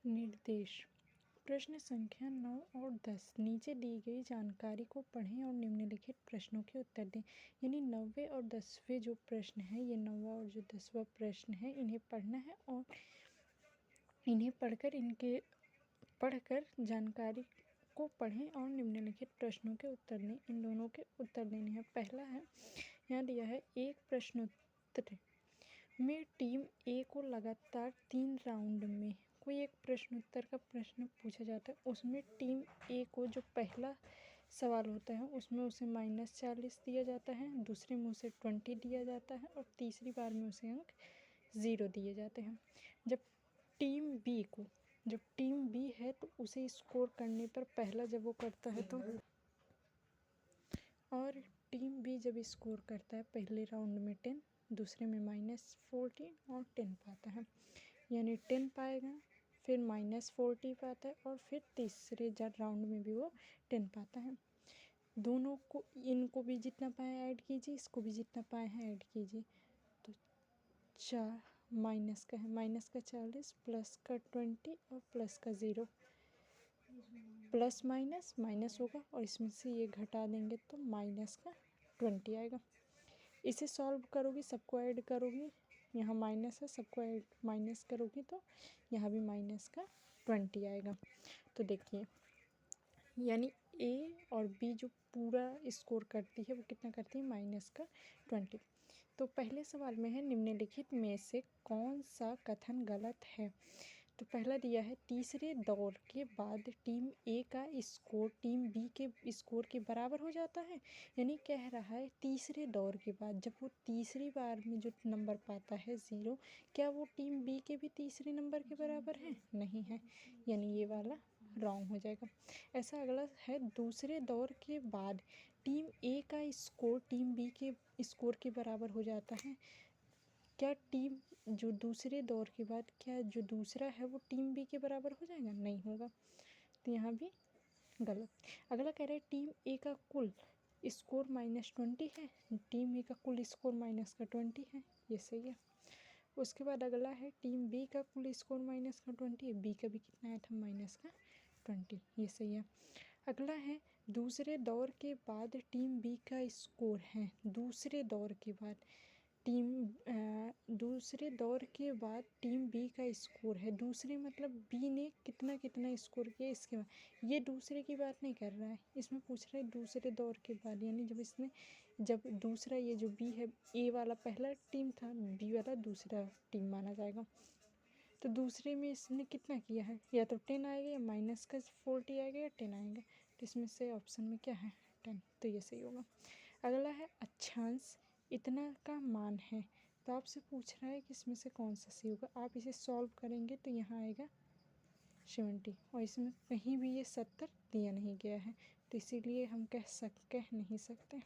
निर्देश। प्रश्न संख्या 9 और 10 नीचे दी गई जानकारी को पढ़ें और निम्नलिखित प्रश्नों के उत्तर दें। यानी 9वें और 10वें जो प्रश्न है, ये 9वां और जो 10वां प्रश्न है, इन्हें पढ़ना है और इन्हें पढ़कर जानकारी को पढ़ें और निम्नलिखित प्रश्नों के उत्तर दें। इन दोनों के उत्तर देने हैं। पहला है, यहाँ दिया है, एक प्रश्नोत्तर में टीम ए को लगातार 3 राउंड में कोई एक प्रश्नोत्तर का प्रश्न पूछा जाता है। उसमें टीम ए को जो पहला सवाल होता है उसमें उसे -40 दिया जाता है, दूसरे में उसे 20 दिया जाता है और तीसरी बार में उसे अंक 0 दिए जाते हैं। जब टीम बी है तो उसे स्कोर करने पर पहला जब वो करता है तो, और टीम बी जब स्कोर करता है पहले राउंड में 10, दूसरे में -40 और 10 पाता है, यानी 10 पाएगा, फिर -40 पाता है और फिर तीसरे राउंड में भी वो 10 पाता है। दोनों को, इनको भी जितना पाए ऐड कीजिए, इसको भी जितना पाए हैं ऐड कीजिए। तो माइनस का है, -40 प्लस का 20 और प्लस का 0, प्लस माइनस होगा और इसमें से ये घटा देंगे तो माइनस का 20 आएगा। इसे सॉल्व करोगी, सबको ऐड करोगी, यहाँ माइनस है, सबको ऐड माइनस करोगी तो यहाँ भी माइनस का 20 आएगा। तो देखिए, यानी ए और बी जो पूरा स्कोर करती है वो कितना करती है, माइनस का 20। तो पहले सवाल में है, निम्नलिखित में से कौन सा कथन गलत है। तो पहला दिया है, तीसरे दौर के बाद टीम ए का स्कोर टीम बी के स्कोर के बराबर हो जाता है। यानी कह रहा है तीसरे दौर के बाद जब वो तीसरी बार में जो नंबर पाता है 0, क्या वो टीम बी के भी तीसरे नंबर के बराबर है, नहीं है, यानी ये वाला रॉन्ग हो जाएगा। ऐसा अगला है, दूसरे दौर के बाद टीम ए का स्कोर टीम बी के स्कोर के बराबर हो जाता है। क्या टीम जो दूसरे दौर के बाद क्या जो दूसरा है वो टीम बी के बराबर हो जाएगा, नहीं होगा, तो यहाँ भी गलत। अगला कह रहा है, टीम ए का कुल स्कोर -20 है, टीम ए का कुल स्कोर माइनस का 20 है, ये सही है। उसके बाद अगला है, टीम बी का कुल स्कोर -20 है, बी का भी कितना आया था, -20, ये सही है। अगला है, दूसरे दौर के बाद टीम बी का स्कोर है, दूसरे दौर के बाद टीम बी का स्कोर है, दूसरे मतलब बी ने कितना स्कोर किया इसके बाद। ये दूसरे की बात नहीं कर रहा है, इसमें पूछ रहा है दूसरे दौर के बाद, यानी जब दूसरा, ये जो बी है, ए वाला पहला टीम था, बी वाला दूसरा टीम माना जाएगा। तो दूसरे में इसने कितना किया है, या तो 10 आएगा या -40 आएगा या 10 आएगा, तो इसमें से ऑप्शन में क्या है, 10, तो ये सही होगा। अगला है, अक्षांश इतना का मान है, तो आपसे पूछ रहा है कि इसमें से कौन सा सही होगा। आप इसे सॉल्व करेंगे तो यहाँ आएगा 70 और इसमें कहीं भी ये 70 दिया नहीं गया है, तो इसीलिए हम कह नहीं सकते।